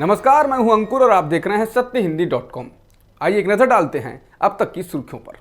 नमस्कार, मैं हूं अंकुर और आप देख रहे हैं सत्यहिंदी.com। आइए एक नजर डालते हैं अब तक की सुर्खियों पर।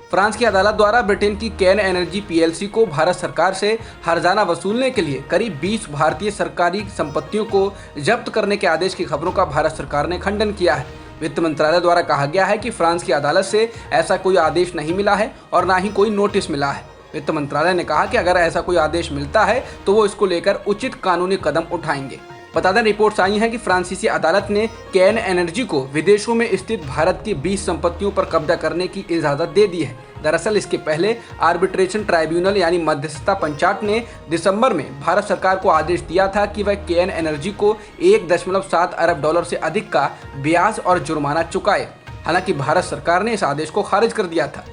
फ्रांस की अदालत द्वारा ब्रिटेन की कैन एनर्जी पीएलसी को भारत सरकार से हर्जाना वसूलने के लिए करीब 20 भारतीय सरकारी संपत्तियों को जब्त करने के आदेश की खबरों का भारत सरकार ने खंडन किया है। वित्त मंत्रालय द्वारा कहा गया है कि फ्रांस की अदालत से ऐसा कोई आदेश नहीं मिला है और न ही कोई नोटिस मिला है। वित्त मंत्रालय ने कहा कि अगर ऐसा कोई आदेश मिलता है तो वो इसको लेकर उचित कानूनी कदम उठाएंगे। बता दें, रिपोर्ट्स आई हैं कि फ्रांसीसी अदालत ने कैन एनर्जी को विदेशों में स्थित भारत की 20 संपत्तियों पर कब्जा करने की इजाजत दे दी है। दरअसल इसके पहले आर्बिट्रेशन ट्राइब्यूनल यानी मध्यस्थता पंचायत ने दिसंबर में भारत सरकार को आदेश दिया था कि वह कैन एनर्जी को 1.7 अरब डॉलर से अधिक का ब्याज और जुर्माना चुकाए। हालांकि भारत सरकार ने इस आदेश को खारिज कर दिया था।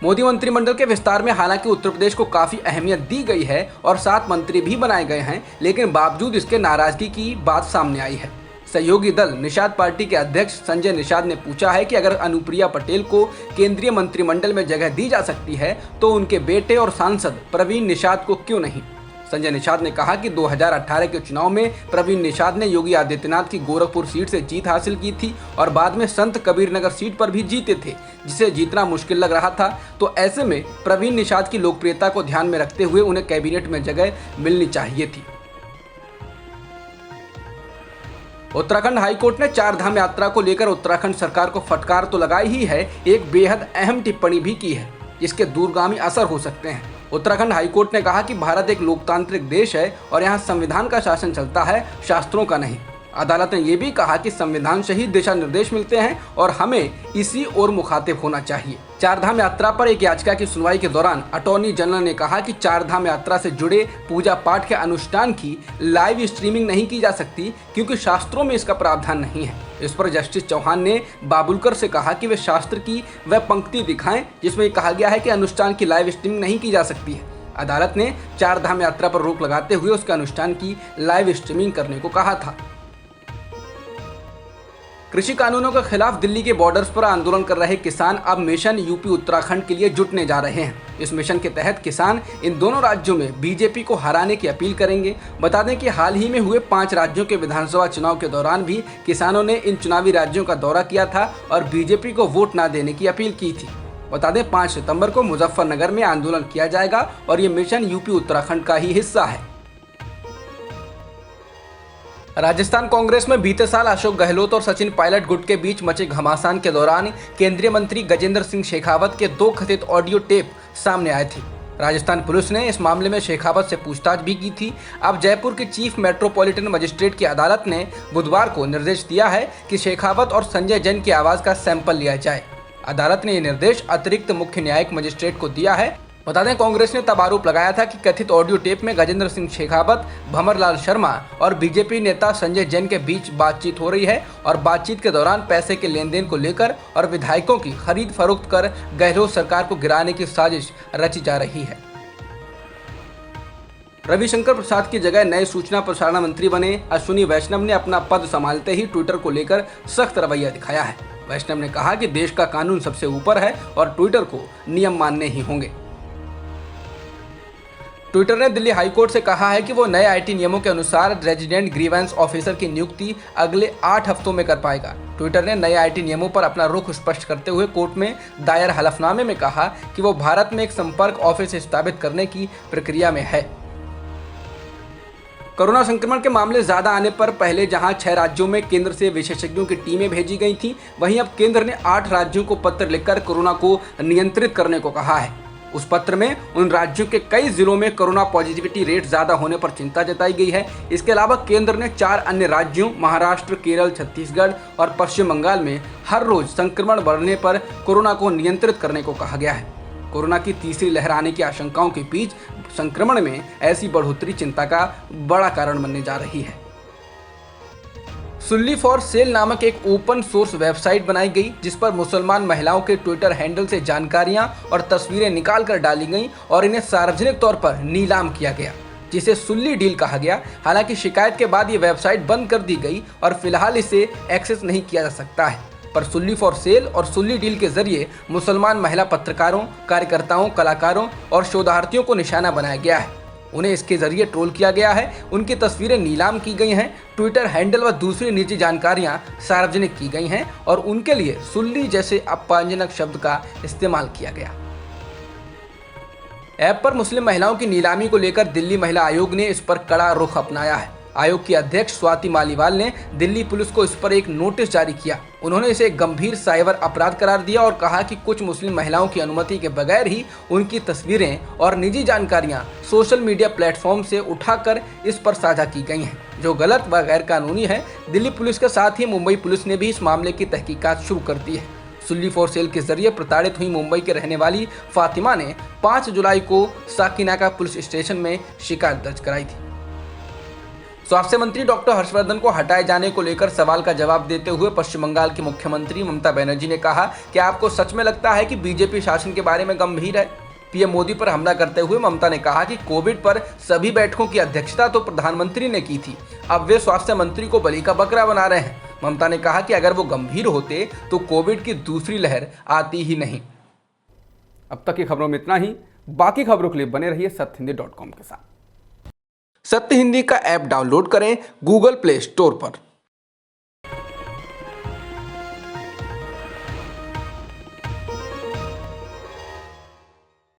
मोदी मंत्रिमंडल के विस्तार में हालांकि उत्तर प्रदेश को काफी अहमियत दी गई है और 7 मंत्री भी बनाए गए हैं, लेकिन बावजूद इसके नाराजगी की बात सामने आई है। सहयोगी दल निषाद पार्टी के अध्यक्ष संजय निषाद ने पूछा है कि अगर अनुप्रिया पटेल को केंद्रीय मंत्रिमंडल में जगह दी जा सकती है तो उनके बेटे और सांसद प्रवीण निषाद को क्यों नहीं। संजय निषाद ने कहा कि 2018 के चुनाव में प्रवीण निषाद ने योगी आदित्यनाथ की गोरखपुर सीट से जीत हासिल की थी और बाद में संत कबीर नगर सीट पर भी जीते थे, जिसे जीतना मुश्किल लग रहा था। तो ऐसे में प्रवीण निषाद की लोकप्रियता को ध्यान में रखते हुए उन्हें कैबिनेट में जगह मिलनी चाहिए थी। उत्तराखंड हाईकोर्ट ने 4 धाम यात्रा को लेकर उत्तराखंड सरकार को फटकार तो लगाई ही है, एक बेहद अहम टिप्पणी भी की है जिसके दूरगामी असर हो सकते हैं। उत्तराखंड हाईकोर्ट ने कहा कि भारत एक लोकतांत्रिक देश है और यहाँ संविधान का शासन चलता है, शास्त्रों का नहीं। अदालत ने यह भी कहा कि संविधान से ही दिशा निर्देश मिलते हैं और हमें इसी ओर मुखातिब होना चाहिए। 4 धाम यात्रा पर एक याचिका की सुनवाई के दौरान अटॉर्नी जनरल ने कहा कि 4 धाम यात्रा से जुड़े पूजा पाठ के अनुष्ठान की लाइव स्ट्रीमिंग नहीं की जा सकती क्योंकि शास्त्रों में इसका प्रावधान नहीं है। इस पर जस्टिस चौहान ने बाबुलकर से कहा कि वे शास्त्र की वह पंक्ति दिखाएं जिसमें कहा गया है कि अनुष्ठान की लाइव स्ट्रीमिंग नहीं की जा सकती है। अदालत ने 4 धाम यात्रा पर रोक लगाते हुए उसके अनुष्ठान की लाइव स्ट्रीमिंग करने को कहा था। कृषि कानूनों के खिलाफ दिल्ली के बॉर्डर्स पर आंदोलन कर रहे किसान अब मिशन यूपी उत्तराखंड के लिए जुटने जा रहे हैं। इस मिशन के तहत किसान इन दोनों राज्यों में बीजेपी को हराने की अपील करेंगे। बता दें कि हाल ही में हुए 5 राज्यों के विधानसभा चुनाव के दौरान भी किसानों ने इन चुनावी राज्यों का दौरा किया था और बीजेपी को वोट न देने की अपील की थी। बता दें 5 सितंबर को मुजफ्फरनगर में आंदोलन किया जाएगा और ये मिशन यूपी उत्तराखंड का ही हिस्सा है। राजस्थान कांग्रेस में बीते साल अशोक गहलोत और सचिन पायलट गुट के बीच मचे घमासान के दौरान केंद्रीय मंत्री गजेंद्र सिंह शेखावत के 2 कथित ऑडियो टेप सामने आए थे। राजस्थान पुलिस ने इस मामले में शेखावत से पूछताछ भी की थी। अब जयपुर की चीफ मेट्रोपॉलिटन मजिस्ट्रेट की अदालत ने बुधवार को निर्देश दिया है कि शेखावत और संजय जैन की आवाज का सैंपल लिया जाए। अदालत ने यह निर्देश अतिरिक्त मुख्य न्यायिक मजिस्ट्रेट को दिया है। बता दें, कांग्रेस ने तब आरोप लगाया था कि कथित ऑडियो टेप में गजेंद्र सिंह शेखावत, भंवरलाल शर्मा और बीजेपी नेता संजय जैन के बीच बातचीत हो रही है और बातचीत के दौरान पैसे के लेन देन को लेकर और विधायकों की खरीद फरोख्त कर गहलोत सरकार को गिराने की साजिश रची जा रही है। रविशंकर प्रसाद की जगह नए सूचना प्रसारण मंत्री बने अश्विनी वैष्णव ने अपना पद संभालते ही ट्विटर को लेकर सख्त रवैया दिखाया है। वैष्णव ने कहा कि देश का कानून सबसे ऊपर है और ट्विटर को नियम मानने ही होंगे। ट्विटर ने दिल्ली हाईकोर्ट से कहा है कि वो नए आईटी नियमों के अनुसार रेजिडेंट ग्रीवेंस ऑफिसर की नियुक्ति अगले 8 हफ्तों में कर पाएगा। ट्विटर ने नए आईटी नियमों पर अपना रुख स्पष्ट करते हुए कोर्ट में दायर हलफनामे में कहा कि वो भारत में एक संपर्क ऑफिस स्थापित करने की प्रक्रिया में है। कोरोना संक्रमण के मामले ज्यादा आने पर पहले जहां 6 राज्यों में केंद्र से विशेषज्ञों की टीमें भेजी गई थी, वहीं अब केंद्र ने 8 राज्यों को पत्र लिखकर कोरोना को नियंत्रित करने को कहा है। उस पत्र में उन राज्यों के कई जिलों में कोरोना पॉजिटिविटी रेट ज्यादा होने पर चिंता जताई गई है। इसके अलावा केंद्र ने 4 अन्य राज्यों महाराष्ट्र, केरल, छत्तीसगढ़ और पश्चिम बंगाल में हर रोज संक्रमण बढ़ने पर कोरोना को नियंत्रित करने को कहा गया है। कोरोना की तीसरी लहर आने की आशंकाओं के बीच संक्रमण में ऐसी बढ़ोतरी चिंता का बड़ा कारण बनने जा रही है। सुल्ली फॉर सेल नामक एक ओपन सोर्स वेबसाइट बनाई गई जिस पर मुसलमान महिलाओं के ट्विटर हैंडल से जानकारियां और तस्वीरें निकाल कर डाली गईं और इन्हें सार्वजनिक तौर पर नीलाम किया गया, जिसे सुल्ली डील कहा गया। हालांकि शिकायत के बाद ये वेबसाइट बंद कर दी गई और फिलहाल इसे एक्सेस नहीं किया जा सकता है। पर सुल्ली फॉर सेल और सुल्ली डील के जरिए मुसलमान महिला पत्रकारों, कार्यकर्ताओं, कलाकारों और शोधार्थियों को निशाना बनाया गया है। उन्हें इसके जरिए ट्रोल किया गया है, उनकी तस्वीरें नीलाम की गई हैं, ट्विटर हैंडल व दूसरी निजी जानकारियां सार्वजनिक की गई हैं और उनके लिए सुल्ली जैसे अपमानजनक शब्द का इस्तेमाल किया गया। ऐप पर मुस्लिम महिलाओं की नीलामी को लेकर दिल्ली महिला आयोग ने इस पर कड़ा रुख अपनाया है। आयोग की अध्यक्ष स्वाति मालीवाल ने दिल्ली पुलिस को इस पर एक नोटिस जारी किया। उन्होंने इसे एक गंभीर साइबर अपराध करार दिया और कहा कि कुछ मुस्लिम महिलाओं की अनुमति के बगैर ही उनकी तस्वीरें और निजी जानकारियां सोशल मीडिया प्लेटफॉर्म से उठाकर इस पर साझा की गई हैं, जो गलत व गैर कानूनी है। दिल्ली पुलिस के साथ ही मुंबई पुलिस ने भी इस मामले की तहकीकात शुरू कर दी है। सुल्ली फॉर सेल के जरिए प्रताड़ित हुई मुंबई के रहने वाली फातिमा ने 5 जुलाई को साकिनाका पुलिस स्टेशन में शिकायत दर्ज कराई थी। स्वास्थ्य मंत्री डॉक्टर हर्षवर्धन को हटाए जाने को लेकर सवाल का जवाब देते हुए पश्चिम बंगाल की मुख्यमंत्री ममता बनर्जी ने कहा कि आपको सच में लगता है कि बीजेपी शासन के बारे में गंभीर है। पीएम मोदी पर हमला करते हुए ममता ने कहा कि कोविड पर सभी बैठकों की अध्यक्षता तो प्रधानमंत्री ने की थी, अब वे स्वास्थ्य मंत्री को बलि का बकरा बना रहे हैं। ममता ने कहा कि अगर वो गंभीर होते तो कोविड की दूसरी लहर आती ही नहीं। अब तक की खबरों में इतना ही। बाकी खबरों के लिए बने रहिए सत्यहिंदी.com के साथ। सत्य हिंदी का ऐप डाउनलोड करें गूगल प्ले स्टोर पर।